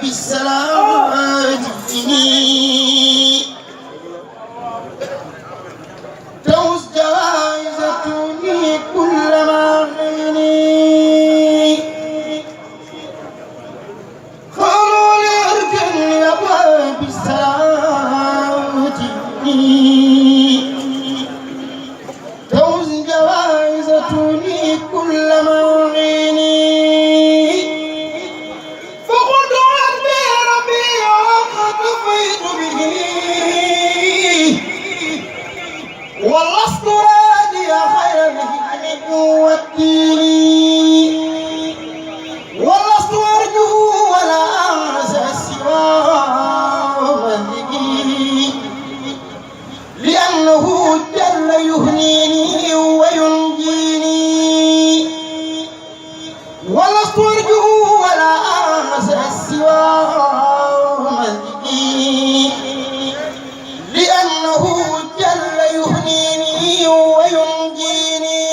بالسلامة توز جوائزتني كل ما غني قالوا لي اركن يا باب السلامة توز جوائزتني كل ما غني فقلت ربي ربي وقد طفيت به ولست راضي خير الحكم والدين ولست ارجو ولا انسى سوى ملكي لانه جل يهنيني وينجيني ولست ارجو ولا انسى سوى ملكي لانه جل يهنيني وينجيني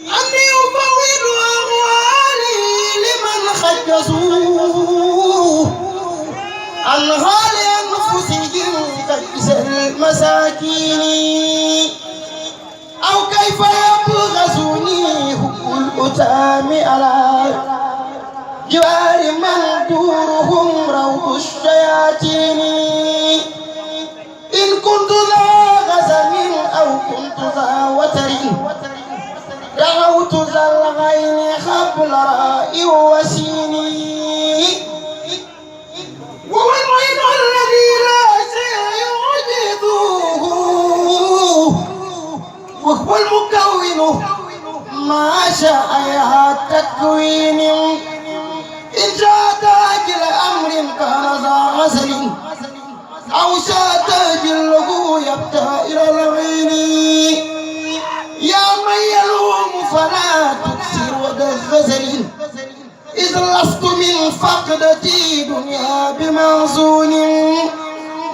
أني أفوض أموالي لمن خجزوه عن غال أنفسهم كيس المساكين أو كيف يبغزني حب الأتام على جوار من دورهم روض الشياطين إن كنت ذا غزل أو كنت ذا وتر دعوت ذا الغين قبل رأي وسيني وهو المعين الذي لا شيء يعجزه وهو المكون ما شاء يا تكوين إن شاء تاجل أمر كان ذا غزل أو ستجله يبتى إلى العين يا من يلوم فلا تكسر ود الغزل إذ لست من فقدتي دنيا بمعزون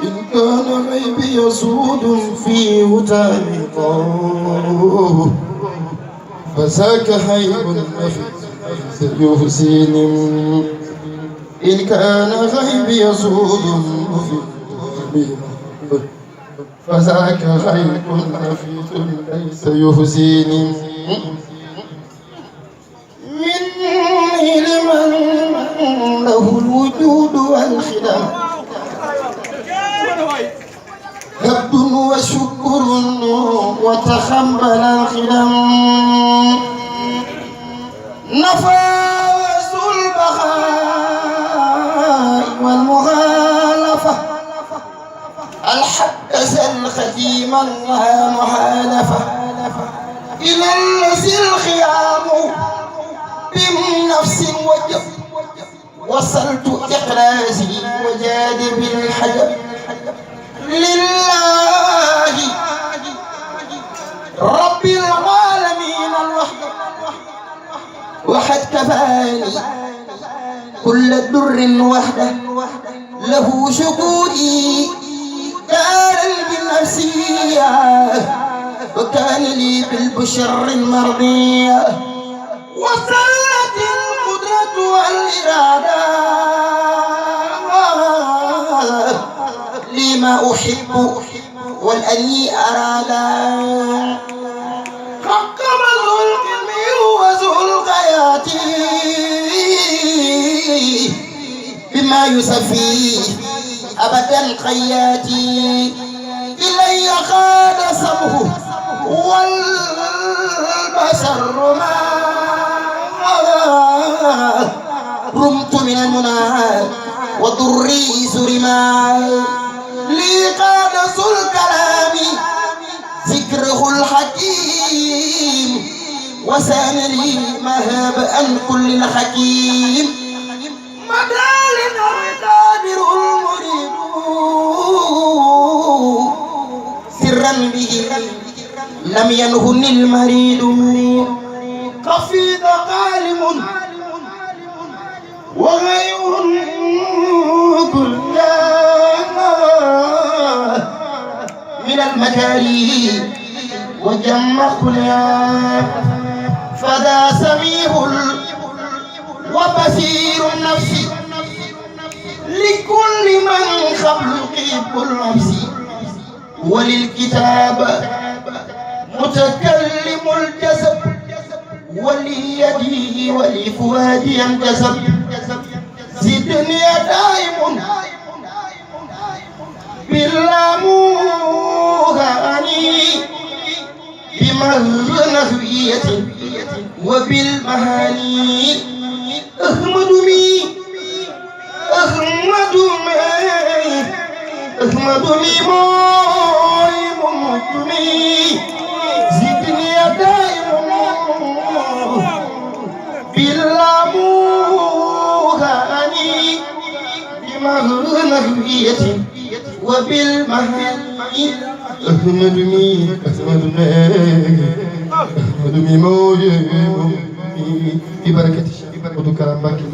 إن كان غيبي يسود في وتام طه فذاك حيب نفس يحسين إن كان غيبي يسود في فذاك غيب نفيس ليس يحزيني مني لمن له الوجود والخدم هبد وشكر وتخمل الخدم نفاس البغاء والمغالفة الحدث الخديم الله محالفة إلى الذي الخيام بنفس وجب وصلت إقرازي وجاد بالحجب لله رب العالمين الوحد وحد كفاني كل در وحده له شكوري دار بالنفسية وكان لي بالبشر المرضية وصلت القدرة والإرادة لما أحب والأني أرادا حكم ذو القلم وذو الغايات بما يسفيه أبدا خياتي إلي قاد سمه والبشر ما رمت من المنى وضري سرما لي قاد ذو الكلام ذكره الحكيم وسان لي مهاب أن كل حكيم مدال قادر المريد سرا به لم ينهن المريد قفيد قالم وغير كل من المكاريه وجمع كل فذا سميع وبس كثير النفس لكل من خلق النفس وللكتاب متكلم الجسد وليدي ولفؤادي ينتسب زدني دائم باللاموهاني بمغنهوية وبالمهاني أحمد مي موي ممتمي زدني دائم باللاموهاني بمغنهوية وبالمهاني أحمد مي موي ببركة الشيخ ودكرم باكي